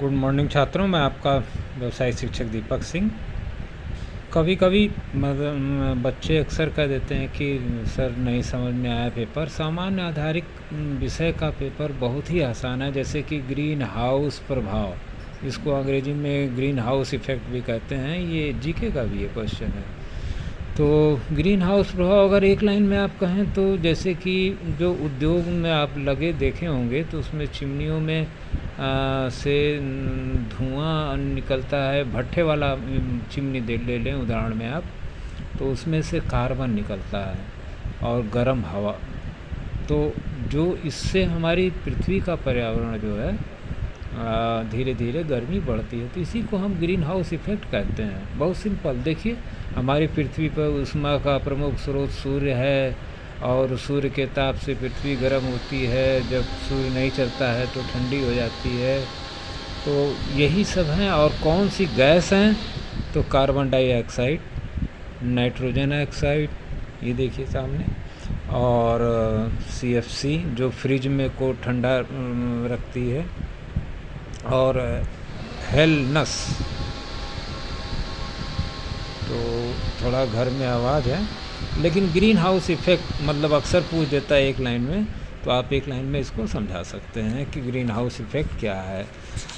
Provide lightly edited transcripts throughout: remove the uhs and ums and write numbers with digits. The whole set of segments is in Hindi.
गुड मॉर्निंग छात्रों, मैं आपका व्यवसाय शिक्षक दीपक सिंह। कभी कभी बच्चे अक्सर कह देते हैं कि सर नहीं समझ में आया पेपर। सामान्य आधारित विषय का पेपर बहुत ही आसान है, जैसे कि ग्रीन हाउस प्रभाव, इसको अंग्रेजी में ग्रीन हाउस इफ़ेक्ट भी कहते हैं। ये जीके का भी ये क्वेश्चन है। तो ग्रीन हाउस प्रभाव अगर एक लाइन में आप कहें तो जैसे कि जो उद्योग में आप लगे देखे होंगे तो उसमें चिमनियों में से धुआं निकलता है। भट्ठे वाला चिमनी ले लें उदाहरण में आप, तो उसमें से कार्बन निकलता है और गर्म हवा। तो जो इससे हमारी पृथ्वी का पर्यावरण जो है धीरे धीरे गर्मी बढ़ती है, तो इसी को हम ग्रीन हाउस इफ़ेक्ट कहते हैं। बहुत सिंपल, देखिए हमारी पृथ्वी पर ऊष्मा का प्रमुख स्रोत सूर्य है और सूर्य के ताप से पृथ्वी गर्म होती है। जब सूर्य नहीं चलता है तो ठंडी हो जाती है। तो यही सब हैं। और कौन सी गैस हैं? तो कार्बन डाइऑक्साइड, नाइट्रोजन ऑक्साइड, ये देखिए सामने, और CFC जो फ्रिज में को ठंडा रखती है, और हेलनस। तो थोड़ा घर में आवाज़ है, लेकिन ग्रीन हाउस इफ़ेक्ट मतलब अक्सर पूछ देता है एक लाइन में, तो आप एक लाइन में इसको समझा सकते हैं कि ग्रीन हाउस इफ़ेक्ट क्या है।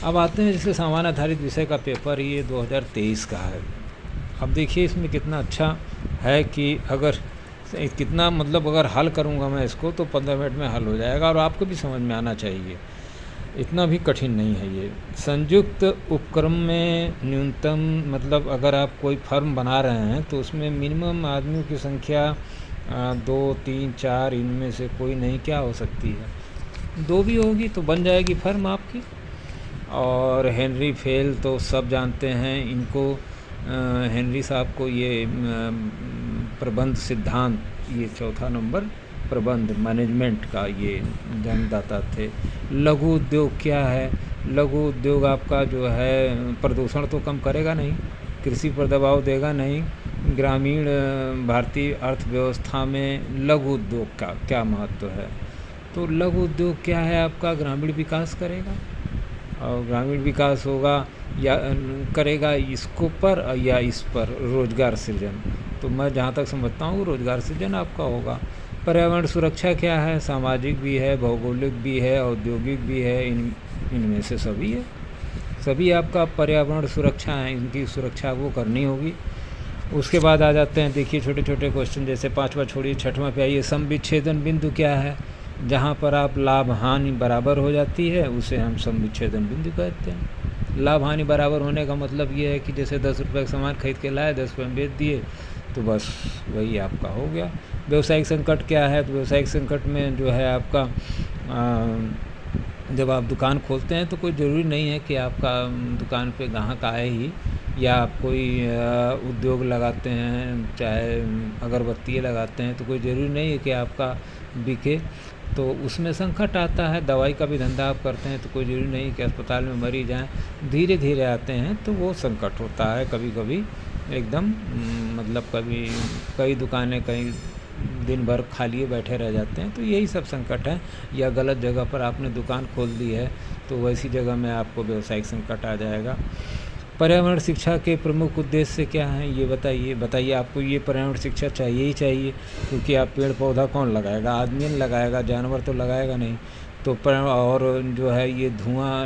अब आते हैं जैसे सामान्य आधारित विषय का पेपर, ये 2023 का है। अब देखिए इसमें कितना अच्छा है कि अगर कितना मतलब अगर हल करूँगा मैं इसको तो 15 मिनट में हल हो जाएगा, और आपको भी समझ में आना चाहिए, इतना भी कठिन नहीं है ये। संयुक्त उपक्रम में न्यूनतम मतलब अगर आप कोई फर्म बना रहे हैं तो उसमें मिनिमम आदमियों की संख्या 2, 3, 4 इनमें से कोई नहीं, क्या हो सकती है, 2 भी होगी तो बन जाएगी फर्म आपकी। और हेनरी फेल तो सब जानते हैं इनको। हेनरी साहब को ये प्रबंध सिद्धांत, ये 4था नंबर प्रबंध मैनेजमेंट का ये जन्मदाता थे। लघु उद्योग क्या है? लघु उद्योग आपका जो है प्रदूषण तो कम करेगा नहीं, कृषि पर दबाव देगा नहीं। ग्रामीण भारतीय अर्थव्यवस्था में लघु उद्योग का क्या महत्व है? तो लघु उद्योग क्या है आपका? ग्रामीण विकास करेगा, और ग्रामीण विकास होगा या करेगा इसको पर या इस पर रोज़गार सृजन। तो मैं जहाँ तक समझता हूँ रोज़गार सृजन आपका होगा। पर्यावरण सुरक्षा क्या है? सामाजिक भी है, भौगोलिक भी है, औद्योगिक भी है, इनमें से सभी है। सभी आपका पर्यावरण सुरक्षा है, इनकी सुरक्षा वो करनी होगी। उसके बाद आ जाते हैं, देखिए छोटे छोटे क्वेश्चन, जैसे 5वां छोड़िए 6वां पे आइए। सम विच्छेदन बिंदु क्या है? जहाँ पर आप लाभ हानि बराबर हो जाती है उसे हम सम विच्छेदन बिंदु कहते हैं। लाभ हानि बराबर होने का मतलब ये है कि जैसे 10 रुपये का सामान खरीद के लाए, 10 रुपये में बेच दिए, तो बस वही आपका हो गया। व्यवसायिक संकट क्या है? तो व्यवसायिक संकट में जो है आपका जब आप दुकान खोलते हैं तो कोई ज़रूरी नहीं है कि आपका दुकान पे ग्राहक आए ही, या आप कोई उद्योग लगाते हैं, चाहे अगरबत्ती लगाते हैं, तो कोई ज़रूरी नहीं है कि आपका बिके, तो उसमें संकट आता है। दवाई का भी धंधा आप करते हैं तो कोई ज़रूरी नहीं कि अस्पताल में मरीज आएँ, धीरे धीरे आते हैं, तो वो संकट होता है कभी कभी एकदम। मतलब कभी कई दुकानें कहीं दिन भर खाली बैठे रह जाते हैं, तो यही सब संकट है। या गलत जगह पर आपने दुकान खोल दी है तो वैसी जगह में आपको व्यावसायिक संकट आ जाएगा। पर्यावरण शिक्षा के प्रमुख उद्देश्य क्या हैं ये बताइए। आपको ये पर्यावरण शिक्षा चाहिए ही चाहिए, क्योंकि आप पेड़ पौधा कौन लगाएगा? आदमी लगाएगा, जानवर तो लगाएगा नहीं। तो और जो है ये धुआं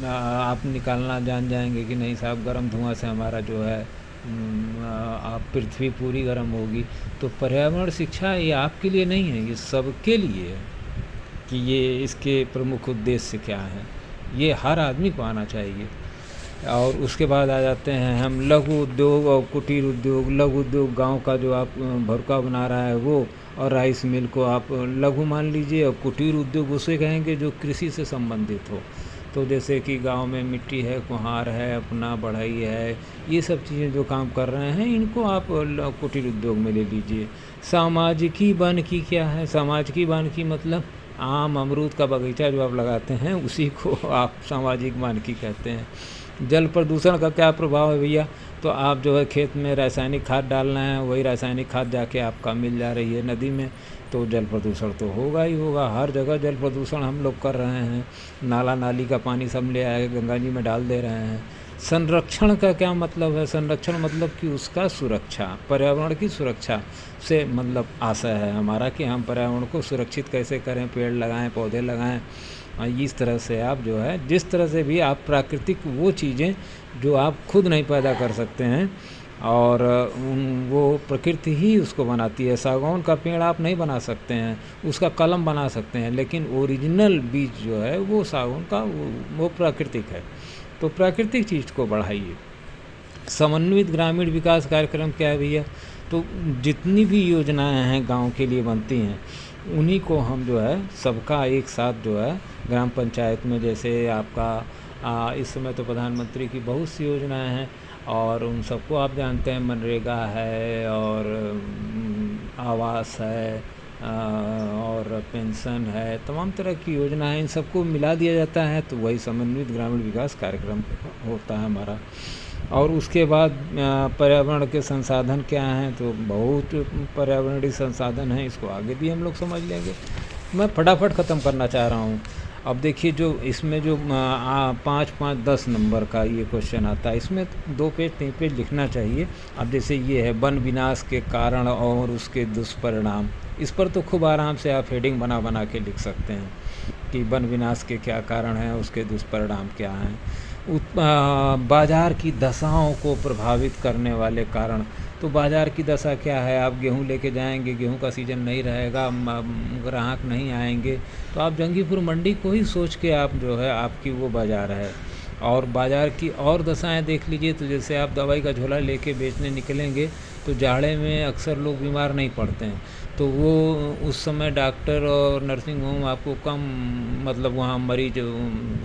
आप निकालना जान जाएंगे कि नहीं साहब, गर्म धुआं से हमारा जो है आप पृथ्वी पूरी गर्म होगी। तो पर्यावरण शिक्षा ये आपके लिए नहीं है, ये सबके लिए है कि ये इसके प्रमुख उद्देश्य क्या हैं, ये हर आदमी को आना चाहिए। और उसके बाद आ जाते हैं हम लघु उद्योग और कुटीर उद्योग। लघु उद्योग गांव का जो आप भरुका बना रहा है वो, और राइस मिल को आप लघु मान लीजिए। और कुटीर उद्योग उसे कहेंगे जो कृषि से संबंधित हो। तो जैसे कि गांव में मिट्टी है, कुम्हार है, अपना बढ़ई है, ये सब चीज़ें जो काम कर रहे हैं इनको आप कुटीर उद्योग में ले लीजिए। सामाजिकी वानिकी क्या है? सामाजिकी वानिकी मतलब आम अमरूद का बगीचा जो आप लगाते हैं उसी को आप सामाजिक वानिकी कहते हैं। जल प्रदूषण का क्या प्रभाव है भैया? तो आप जो है खेत में रासायनिक खाद डालना है, वही रासायनिक खाद जाके आपका मिल जा रही है नदी में, तो जल प्रदूषण तो होगा ही होगा। हर जगह जल प्रदूषण हम लोग कर रहे हैं, नाला नाली का पानी सब ले आए गंगा जी में डाल दे रहे हैं। संरक्षण का क्या मतलब है? संरक्षण मतलब कि उसका सुरक्षा, पर्यावरण की सुरक्षा से मतलब आशय है हमारा कि हम पर्यावरण को सुरक्षित कैसे करें, पेड़ लगाएं, पौधे लगाएं। इस तरह से आप जो है, जिस तरह से भी आप प्राकृतिक वो चीज़ें जो आप खुद नहीं पैदा कर सकते हैं और वो प्रकृति ही उसको बनाती है। सागौन का पेड़ आप नहीं बना सकते हैं, उसका कलम बना सकते हैं, लेकिन ओरिजिनल बीज जो है वो सागौन का वो प्राकृतिक है। तो प्राकृतिक चीज़ को बढ़ाइए। समन्वित ग्रामीण विकास कार्यक्रम क्या है भैया? तो जितनी भी योजनाएं हैं गांव के लिए बनती हैं, उन्हीं को हम जो है सबका एक साथ जो है ग्राम पंचायत में, जैसे आपका इस समय तो प्रधानमंत्री की बहुत सी योजनाएं हैं और उन सबको आप जानते हैं, मनरेगा है और आवास है और पेंशन है, तमाम तरह की योजना है। इन सबको मिला दिया जाता है तो वही समन्वित ग्रामीण विकास कार्यक्रम होता है हमारा। और उसके बाद पर्यावरण के संसाधन क्या हैं? तो बहुत पर्यावरणीय संसाधन हैं, इसको आगे भी हम लोग समझ लेंगे। मैं फटाफट ख़त्म करना चाह रहा हूँ। अब देखिए, जो इसमें जो 5-5-10 नंबर का ये क्वेश्चन आता है, इसमें 2 पेज 3 पेज लिखना चाहिए। अब जैसे ये है वन विनाश के कारण और उसके दुष्परिणाम, इस पर तो खूब आराम से आप हेडिंग बना बना के लिख सकते हैं कि वन विनाश के क्या कारण हैं, उसके दुष्परिणाम क्या हैं। बाज़ार की दशाओं को प्रभावित करने वाले कारण, तो बाज़ार की दशा क्या है? आप गेहूं लेके जाएंगे, गेहूं का सीज़न नहीं रहेगा, ग्राहक नहीं आएंगे, तो आप जंगीपुर मंडी को ही सोच के आप जो है आपकी वो बाज़ार है। और बाज़ार की और दशाएं देख लीजिए, तो जैसे आप दवाई का झोला लेके बेचने निकलेंगे तो जाड़े में अक्सर लोग बीमार नहीं पड़ते हैं, तो वो उस समय डॉक्टर और नर्सिंग होम आपको कम, मतलब वहाँ मरीज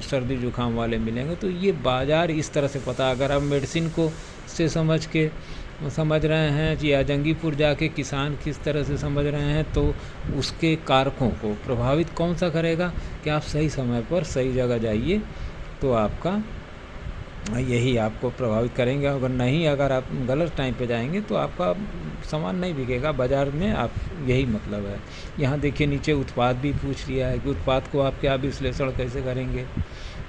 सर्दी जुकाम वाले मिलेंगे। तो ये बाज़ार इस तरह से पता, अगर आप मेडिसिन को से समझ रहे हैं या जंगीपुर जाके किसान किस तरह से समझ रहे हैं, तो उसके कारकों को प्रभावित कौन सा करेगा कि आप सही समय पर सही जगह जाइए, तो आपका यही आपको प्रभावित करेंगे। अगर आप गलत टाइम पे जाएंगे तो आपका सामान नहीं बिकेगा बाज़ार में। आप यही मतलब है। यहाँ देखिए नीचे उत्पाद भी पूछ लिया है कि उत्पाद को आप क्या विश्लेषण कैसे करेंगे,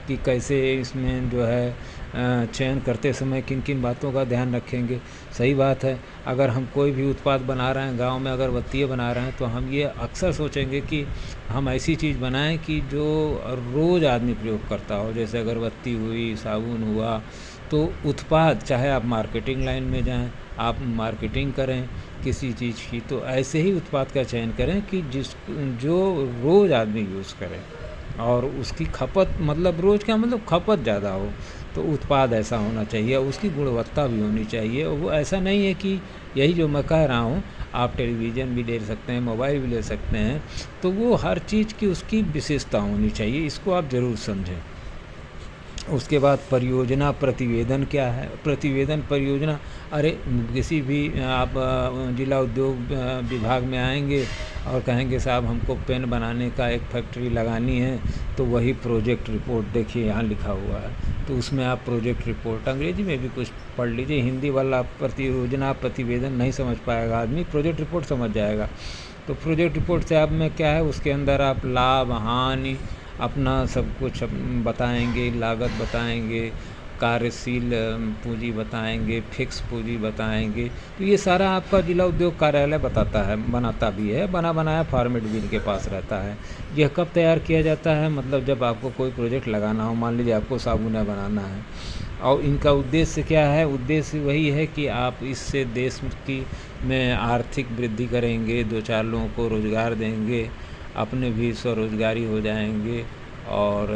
कि कैसे इसमें जो है चयन करते समय किन किन बातों का ध्यान रखेंगे। सही बात है, अगर हम कोई भी उत्पाद बना रहे हैं, गांव में अगरबत्तियाँ बना रहे हैं, तो हम ये अक्सर सोचेंगे कि हम ऐसी चीज़ बनाएं कि जो रोज़ आदमी प्रयोग करता हो, जैसे अगरबत्ती हुई, साबुन हुआ। तो उत्पाद, चाहे आप मार्केटिंग लाइन में जाएं, आप मार्केटिंग करें किसी चीज़ की, तो ऐसे ही उत्पाद का चयन करें कि जो रोज़ आदमी यूज़ करे और उसकी खपत, मतलब रोज़ का मतलब खपत ज़्यादा हो। तो उत्पाद ऐसा होना चाहिए, उसकी गुणवत्ता भी होनी चाहिए। वो ऐसा नहीं है कि यही जो मैं कह रहा हूँ, आप टेलीविज़न भी ले सकते हैं, मोबाइल भी ले सकते हैं, तो वो हर चीज़ की उसकी विशेषता होनी चाहिए, इसको आप ज़रूर समझें। उसके बाद परियोजना प्रतिवेदन क्या है? प्रतिवेदन परियोजना, अरे किसी भी आप जिला उद्योग विभाग में आएंगे और कहेंगे साहब हमको पेन बनाने का एक फैक्ट्री लगानी है, तो वही प्रोजेक्ट रिपोर्ट देखिए यहाँ लिखा हुआ है, तो उसमें आप प्रोजेक्ट रिपोर्ट, अंग्रेजी में भी कुछ पढ़ लीजिए, हिंदी वाला परियोजना प्रतिवेदन नहीं समझ पाएगा आदमी, प्रोजेक्ट रिपोर्ट समझ जाएगा। तो प्रोजेक्ट रिपोर्ट से आप में क्या है, उसके अंदर आप लाभ हानि अपना सब कुछ बताएंगे, लागत बताएंगे, कार्यशील पूंजी बताएंगे, फिक्स पूंजी बताएंगे। तो ये सारा आपका जिला उद्योग कार्यालय बताता है, बनाता भी है, बना बनाया फॉर्मेट भी इनके पास रहता है। यह कब तैयार किया जाता है? मतलब जब आपको कोई प्रोजेक्ट लगाना हो, मान लीजिए आपको साबुन बनाना है, और इनका उद्देश्य क्या है? उद्देश्य वही है कि आप इससे देश की में आर्थिक वृद्धि करेंगे, 2-4 लोगों को रोज़गार देंगे, अपने भी स्वरोजगारी हो जाएंगे और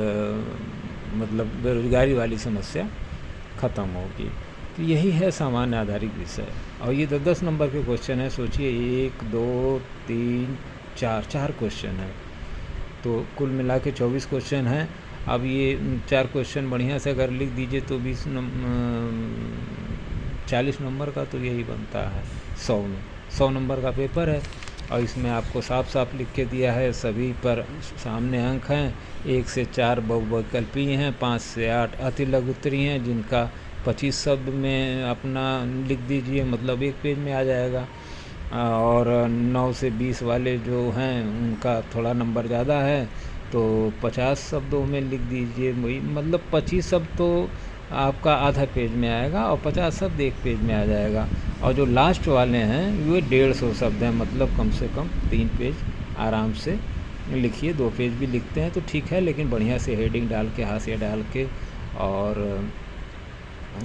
मतलब बेरोजगारी वाली समस्या ख़त्म होगी। तो यही है सामान्य आधारित विषय। और ये 10-10 नंबर के क्वेश्चन है, सोचिए 1 2 3 4 क्वेश्चन है, तो कुल मिला के 24 क्वेश्चन हैं। अब ये 4 क्वेश्चन बढ़िया से अगर लिख दीजिए तो 40 नंबर का तो यही बनता है 100 नंबर का पेपर है। और इसमें आपको साफ साफ लिख के दिया है, सभी पर सामने अंक हैं, 1 से 4 बहुविकल्पीय हैं, 5 से 8 अति लघुत्तरीय हैं, जिनका 25 शब्द में अपना लिख दीजिए, मतलब एक पेज में आ जाएगा। और 9 से 20 वाले जो हैं उनका थोड़ा नंबर ज़्यादा है, तो 50 शब्दों में लिख दीजिए। वही मतलब 25 शब्द तो आपका आधा पेज में आएगा और 50 शब्द एक पेज में आ जाएगा। और जो लास्ट वाले हैं वे 150 शब्द हैं, मतलब कम से कम 3 पेज आराम से लिखिए। 2 पेज भी लिखते हैं तो ठीक है, लेकिन बढ़िया से हेडिंग डाल के, हाशिया डाल के, और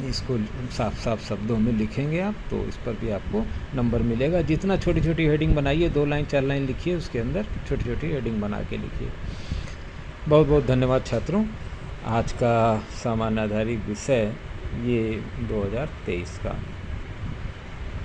इसको साफ साफ शब्दों में लिखेंगे आप, तो इस पर भी आपको नंबर मिलेगा। जितना छोटी छोटी हेडिंग बनाइए, 2 लाइन 4 लाइन लिखिए, उसके अंदर छोटी छोटी हेडिंग बना के लिखिए। बहुत बहुत धन्यवाद छात्रों। आज का सामान्य आधारित विषय ये 2023 का